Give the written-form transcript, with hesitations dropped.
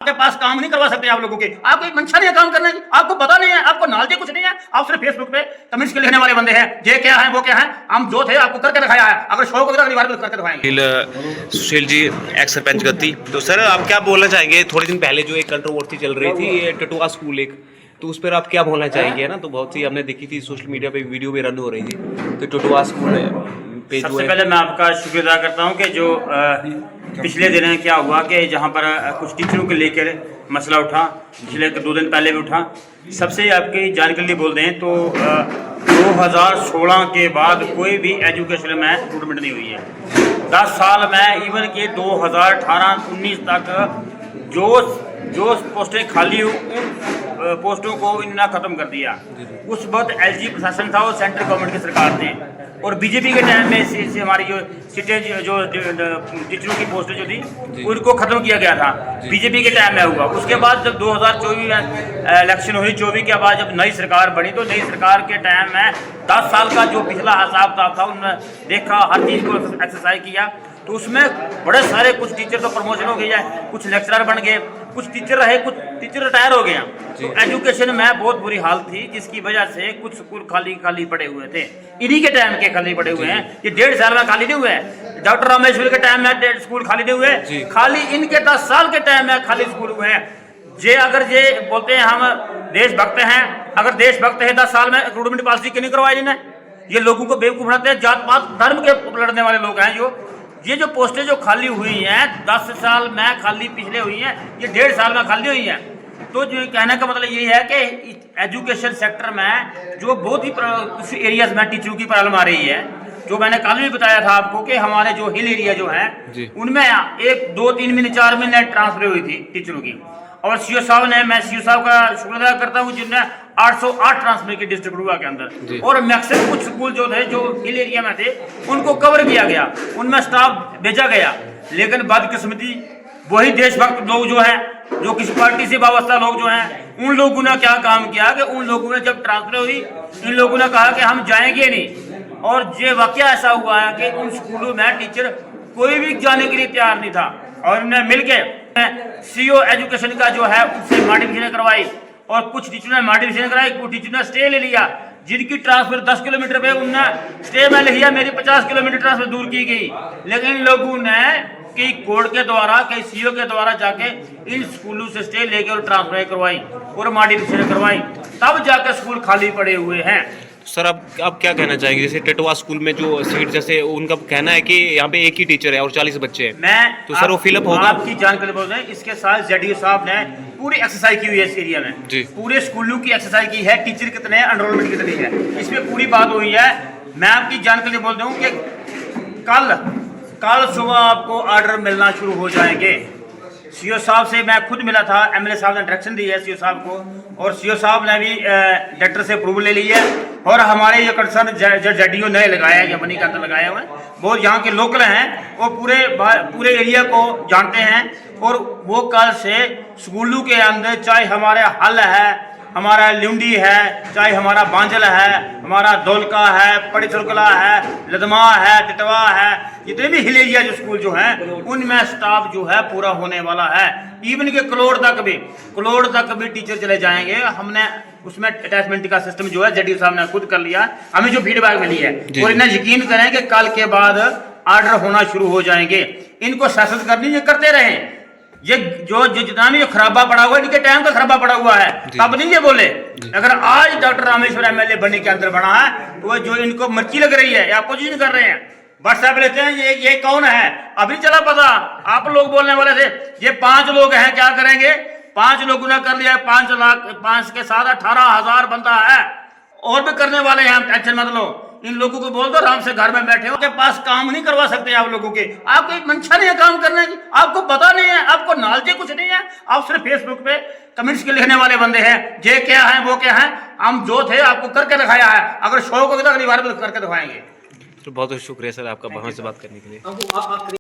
आपके पास काम नहीं करवा सकते आप लोगों के, आपको एक मंशा नहीं है काम करने की, आपको पता नहीं है, आपको नॉलेज कुछ नहीं है, आप सिर्फ फेसबुक पे कमेंट्स के लिखने वाले बंदे हैं। ये क्या है वो क्या है, हम जो थे आपको करके दिखाया है, अगर शौक होगा अगली बार भी करके दिखाएंगे। सुशील जी एक्स सरपंच गति, तो सर आप क्या बोलना चाहेंगे? थोड़े दिन पहले जो एक कंट्रोवर्सी चल रही थी ये टटुआ स्कूल एक, तो उस पर आप क्या बोलना चाहेंगे? ना तो बहुत सी हमने देखी थी सोशल मीडिया पे वीडियो भी रन हो रही थी, तो टटुआ स्कूल पे जो सबसे पहले मैं आपका शुक्रिया अदा करता हूं कि जो पिछले दिन क्या हुआ कि जहां पर कुछ टीचरों को लेकर मसला उठा, पिछले 2 दिन पहले भी उठा। सबसे आपकी जानकारी लिए बोल दें तो 2016 के बाद कोई भी एजुकेशन में रिक्रूटमेंट नहीं हुई है। 10 साल में इवन के 2018-19 तक जो पोस्टें खाली हुई उन पोस्टों को इन्होंने ख़त्म कर दिया। उस वक्त एलजी प्रशासन था और सेंट्रल गवर्नमेंट की सरकार थी, और बीजेपी के टाइम में से हमारी जो सीटें जो टीचरों की पोस्टें जो थी उनको ख़त्म किया गया था, बीजेपी के टाइम में हुआ। उसके बाद जब 2024 में इलेक्शन हुई, 24 के बाद जब नई सरकार बनी, तो नई सरकार के टाइम में 10 साल का जो पिछला हिसाब किताब था उन्होंने देखा, हर चीज़ को एक्सरसाइज किया, तो उसमें बड़े सारे कुछ टीचर तो प्रमोशन हो गई है, कुछ लेक्चरर बन गए, कुछ टीचर रहे, कुछ टीचर रिटायर हो गए। तो एजुकेशन में बहुत बुरी हालत थी, जिसकी वजह से कुछ स्कूल खाली पड़े हुए थे, इन्हीं के टाइम के खाली पड़े हुए हैं। ये 1.5 साल में खाली नहीं हुए हैं, डॉक्टर रामेश्वर के टाइम में स्कूल खाली नहीं हुए, खाली इनके 10 साल के टाइम में खाली स्कूल हुए हैं। ये अगर ये बोलते हैं हम देशभक्त हैं, अगर देशभक्त है 10 साल में रिक्रूटमेंट पॉलिसी क्यों नहीं करवाई इन्हें? ये लोगों को बेवकूफ बनाते हैं, जात पात धर्म के लड़ने वाले लोग हैं। ये जो पोस्टें जो खाली हुई हैं 10 साल में खाली पिछले हुई हैं, ये 1.5 साल में खाली हुई हैं। तो जो कहने का मतलब ये है कि एजुकेशन सेक्टर में जो बहुत ही कुछ एरियाज में टीचरों की प्रॉब्लम आ रही है, जो मैंने कल भी बताया था आपको कि हमारे जो हिल एरिया जो है उनमें 1, 2, 3 महीने 4 महीने ट्रांसफर हुई थी टीचरों की, और सीओ साहब ने, मैं सीओ साहब का शुक्र अदा करता हूँ जिनने 808 ट्रांसफर की डिस्ट्रिक्ट रुआ के अंदर, और मैक्सिमम कुछ स्कूल जो थे जो हिल एरिया में थे उनको कवर किया गया, उनमें स्टाफ भेजा गया। लेकिन बदकिस्मती वही देशभक्त लोग जो हैं, जो किसी पार्टी से वाबस्ता लोग जो हैं, उन लोगों ने क्या काम किया कि उन लोगों ने जब ट्रांसफर हुई, इन लोगों ने कहा कि हम जाएंगे नहीं, और ये वाकया ऐसा हुआ है कि उन स्कूलों में टीचर कोई भी जाने के लिए तैयार नहीं था, और उन्हें मिलके सीओ एजुकेशन का जो है उससे मॉडिफिकेशन करवाई, और कुछ टीचरों ने मॉडिफिकेशन कराई, कुछ टीचरों ने स्टे ले लिया। जिनकी ट्रांसफर 10 किलोमीटर पे उनने स्टे में लिया, मेरी 50 किलोमीटर ट्रांसफर दूर की गई। लेकिन इन लोगों ने कई कोर्ट के द्वारा, कई सीओ के द्वारा जाके इन स्कूलों से स्टे लेके और ट्रांसफर करवाई और मॉडिफिकेशन करवाई, तब जाकर स्कूल खाली पड़े हुए हैं। सर आप क्या कहना चाहेंगे? जैसे टटुआ स्कूल में जो सीट, जैसे उनका कहना है कि यहाँ पे एक ही टीचर है और 40 बच्चे हैं, मैं तो सर वो फिलअप होगा? आपकी जानकारी बोल रहे हैं, इसके साथ जेडीओ साहब ने पूरी एक्सरसाइज की हुई है इस एरिया में, पूरे स्कूलों की एक्सरसाइज की है, टीचर कितने हैं, एनरोलमेंट कितनी है, इसमें पूरी बात हुई है। मैं आपकी जानकारी बोल दूँ कि कल सुबह आपको ऑर्डर मिलना शुरू हो जाएंगे। सीओ साहब से मैं खुद मिला था, एमएलए साहब ने डायरेक्शन दी है सीओ साहब को, और सीओ साहब ने भी डायरेक्टर से अप्रूवल ले ली है, और हमारे ये कंसर्न जो जेडीओ नए लगाया है, जमनी के अंदर लगाया हुआ है, बहुत यहाँ के लोकल हैं, वो पूरे एरिया को जानते हैं, और वो कल से स्कूलों के अंदर चाहे हमारे हल है, हमारा लुंडी है, चाहे हमारा बांजल है, हमारा दौलका है, पड़ी चुरकला है, लदमा है, टिटवा है, जितने भी हिल एरिया जो स्कूल जो हैं उनमें स्टाफ जो है पूरा होने वाला है। इवन के कलोड़ तक भी टीचर चले जाएंगे। हमने उसमें अटैचमेंट का सिस्टम जो है जेडीओ साहब ने खुद कर लिया, हमें जो फीडबैक मिली है, और इन्हें यकीन करें कि कल के बाद ऑर्डर होना शुरू हो जाएंगे। इनको शासन करनी ये करते रहें, ये जो जितना भी खराबा पड़ा हुआ है, इनके टाइम का खराबा पड़ा हुआ है, तब नहीं ये बोले। अगर आज डॉक्टर रामेश्वर एमएलए बनने के अंदर बना है, तो जो इनको मर्ची लग रही है या अपोजिशन कर रहे हैं, व्हाट्सएप लेते हैं, ये कौन है अभी चला पता। आप लोग बोलने वाले थे ये 5 लोग हैं, क्या करेंगे? 5 लोगों ने कर लिया, 5 लाख, 5 के साथ 18,000 बंदा है, और भी करने वाले हैं, हम टेंशन मत लो। इन लोगों को बोल दो आराम से घर में बैठे हो, के पास काम नहीं करवा सकते आप लोगों के, आपको एक मंशा नहीं है काम करने की, आपको पता नहीं है, आपको नॉलेज कुछ नहीं है, आप सिर्फ फेसबुक पे कमेंट्स के लिखने वाले बंदे हैं। ये क्या है वो क्या है, हम जो थे आपको करके दिखाया है, अगर शौक होगा तो अगली बार भी करके दिखाएंगे। तो बहुत बहुत शुक्रिया सर आपका, वहाँ से बात करने के लिए।